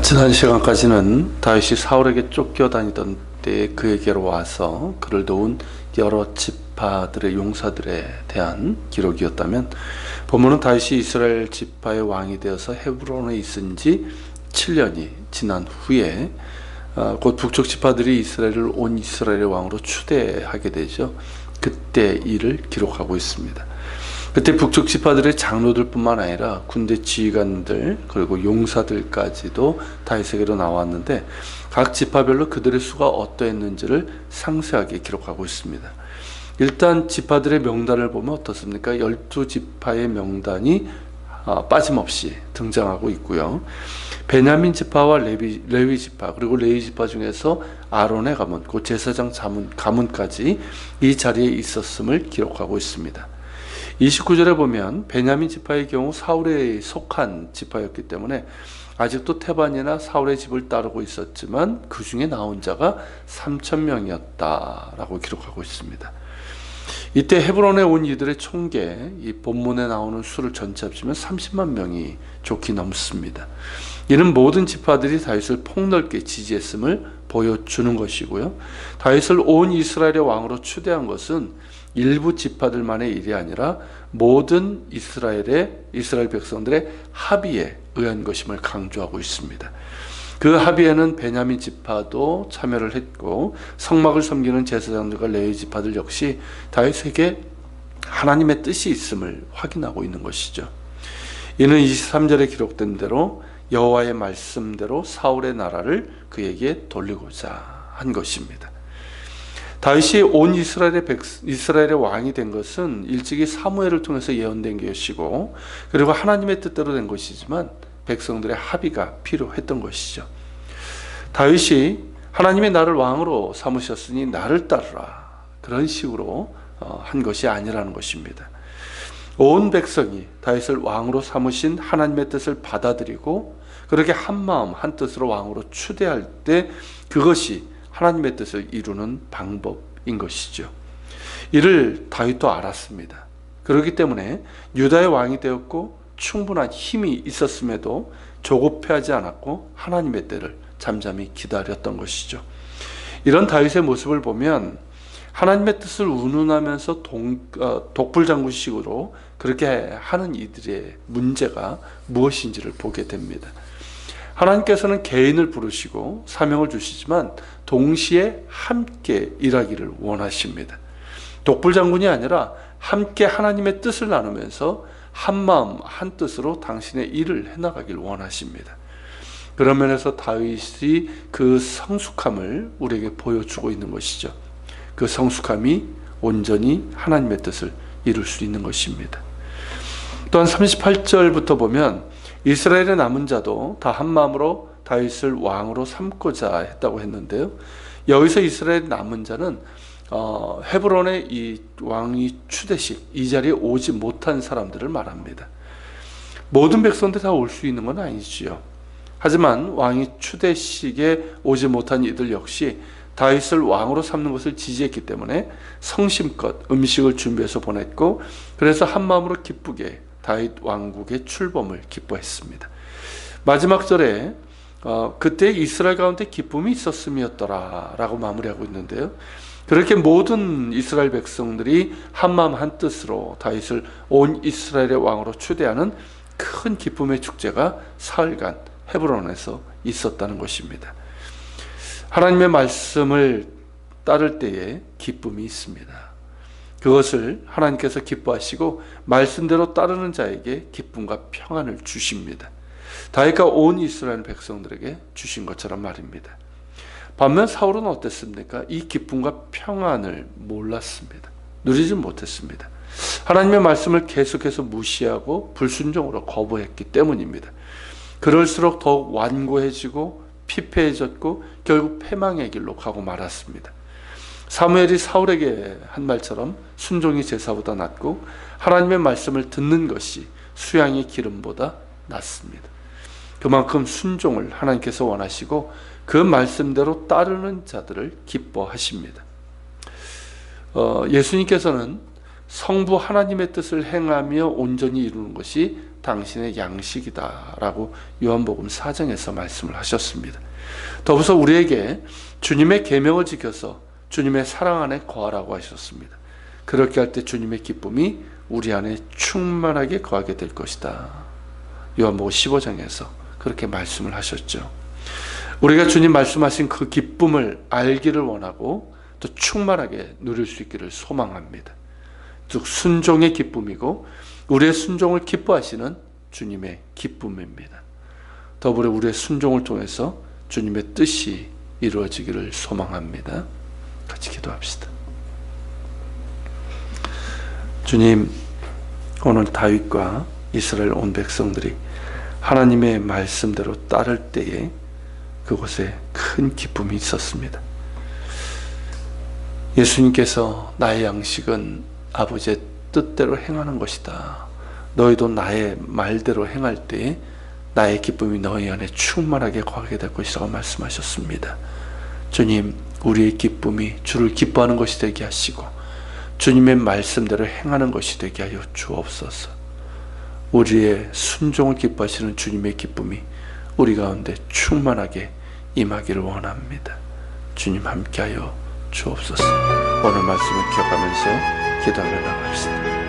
지난 시간까지는 다윗이 사울에게 쫓겨다니던 때에 그에게로 와서 그를 도운 여러 지파들의 용사들에 대한 기록이었다면, 본문은 다윗이 이스라엘 지파의 왕이 되어서 헤브론에 있은 지 7년이 지난 후에 곧 북쪽 지파들이 이스라엘을 온 이스라엘의 왕으로 추대하게 되죠. 그때 일을 기록하고 있습니다. 그때 북쪽 지파들의 장로들뿐만 아니라 군대 지휘관들 그리고 용사들까지도 다윗에게로 나왔는데, 각 지파별로 그들의 수가 어떠했는지를 상세하게 기록하고 있습니다. 일단 지파들의 명단을 보면 어떻습니까? 12지파의 명단이 빠짐없이 등장하고 있고요. 베냐민 지파와 레위 지파, 그리고 레위 지파 중에서 아론의 가문, 그 제사장 가문까지 이 자리에 있었음을 기록하고 있습니다. 29절에 보면 베냐민 지파의 경우 사울에 속한 지파였기 때문에 아직도 태반이나 사울의 집을 따르고 있었지만 그 중에 나온 자가 3,000명이었다라고 기록하고 있습니다. 이때 헤브론에 온 이들의 총계, 이 본문에 나오는 수를 전체 합치면 30만 명이 좋게 넘습니다. 이는 모든 지파들이 다윗을 폭넓게 지지했음을 보여주는 것이고요. 다윗을 온 이스라엘의 왕으로 추대한 것은 일부 지파들만의 일이 아니라 모든 이스라엘 백성들의 합의에 의한 것임을 강조하고 있습니다. 그 합의에는 베냐민 지파도 참여를 했고, 성막을 섬기는 제사장들과 레위 지파들 역시 다윗에게 하나님의 뜻이 있음을 확인하고 있는 것이죠. 이는 23절에 기록된 대로 여호와의 말씀대로 사울의 나라를 그에게 돌리고자 한 것입니다. 다윗이 온 이스라엘의 왕이 된 것은 일찍이 사무엘을 통해서 예언된 것이고, 그리고 하나님의 뜻대로 된 것이지만 백성들의 합의가 필요했던 것이죠. 다윗이 하나님의 나를 왕으로 삼으셨으니 나를 따르라, 그런 식으로 한 것이 아니라는 것입니다. 온 백성이 다윗을 왕으로 삼으신 하나님의 뜻을 받아들이고 그렇게 한마음 한뜻으로 왕으로 추대할 때 그것이 하나님의 뜻을 이루는 방법인 것이죠. 이를 다윗도 알았습니다. 그렇기 때문에 유다의 왕이 되었고 충분한 힘이 있었음에도 조급해하지 않았고 하나님의 때를 잠잠히 기다렸던 것이죠. 이런 다윗의 모습을 보면 하나님의 뜻을 운운하면서 독불장군식으로 그렇게 하는 이들의 문제가 무엇인지를 보게 됩니다. 하나님께서는 개인을 부르시고 사명을 주시지만 동시에 함께 일하기를 원하십니다. 독불장군이 아니라 함께 하나님의 뜻을 나누면서 한마음 한뜻으로 당신의 일을 해나가길 원하십니다. 그런 면에서 다윗이 그 성숙함을 우리에게 보여주고 있는 것이죠. 그 성숙함이 온전히 하나님의 뜻을 이룰 수 있는 것입니다. 또한 38절부터 보면 이스라엘의 남은 자도 다 한마음으로 다윗을 왕으로 삼고자 했다고 했는데요. 여기서 이스라엘 남은 자는 헤브론의 이 왕이 추대식, 이 자리에 오지 못한 사람들을 말합니다. 모든 백성들 다 올 수 있는 건 아니지요. 하지만 왕이 추대식에 오지 못한 이들 역시 다윗을 왕으로 삼는 것을 지지했기 때문에 성심껏 음식을 준비해서 보냈고, 그래서 한마음으로 기쁘게 다윗 왕국의 출범을 기뻐했습니다. 마지막 절에 그때 이스라엘 가운데 기쁨이 있었음이었더라 라고 마무리하고 있는데요. 그렇게 모든 이스라엘 백성들이 한마음 한뜻으로 다윗을 온 이스라엘의 왕으로 추대하는 큰 기쁨의 축제가 사흘간 헤브론에서 있었다는 것입니다. 하나님의 말씀을 따를 때에 기쁨이 있습니다. 그것을 하나님께서 기뻐하시고 말씀대로 따르는 자에게 기쁨과 평안을 주십니다. 다윗과 온 이스라엘 백성들에게 주신 것처럼 말입니다. 반면 사울은 어땠습니까? 이 기쁨과 평안을 몰랐습니다. 누리지 못했습니다. 하나님의 말씀을 계속해서 무시하고 불순종으로 거부했기 때문입니다. 그럴수록 더욱 완고해지고 피폐해졌고 결국 패망의 길로 가고 말았습니다. 사무엘이 사울에게 한 말처럼 순종이 제사보다 낫고 하나님의 말씀을 듣는 것이 수양의 기름보다 낫습니다. 그만큼 순종을 하나님께서 원하시고 그 말씀대로 따르는 자들을 기뻐하십니다. 예수님께서는 성부 하나님의 뜻을 행하며 온전히 이루는 것이 당신의 양식이다라고 요한복음 4장에서 말씀을 하셨습니다. 더불어서 우리에게 주님의 계명을 지켜서 주님의 사랑 안에 거하라고 하셨습니다. 그렇게 할 때 주님의 기쁨이 우리 안에 충만하게 거하게 될 것이다. 요한복음 15장에서 그렇게 말씀을 하셨죠. 우리가 주님 말씀하신 그 기쁨을 알기를 원하고 또 충만하게 누릴 수 있기를 소망합니다. 즉 순종의 기쁨이고 우리의 순종을 기뻐하시는 주님의 기쁨입니다. 더불어 우리의 순종을 통해서 주님의 뜻이 이루어지기를 소망합니다. 같이 기도합시다. 주님, 오늘 다윗과 이스라엘 온 백성들이 하나님의 말씀대로 따를 때에 그곳에 큰 기쁨이 있었습니다. 예수님께서 나의 양식은 아버지의 뜻대로 행하는 것이다. 너희도 나의 말대로 행할 때에 나의 기쁨이 너희 안에 충만하게 거하게 될 것이라고 말씀하셨습니다. 주님, 우리의 기쁨이 주를 기뻐하는 것이 되게 하시고 주님의 말씀대로 행하는 것이 되게 하여 주옵소서. 우리의 순종을 기뻐하시는 주님의 기쁨이 우리 가운데 충만하게 임하기를 원합니다. 주님 함께하여 주옵소서. 오늘 말씀을 기억하면서 기도하며 나갑시다.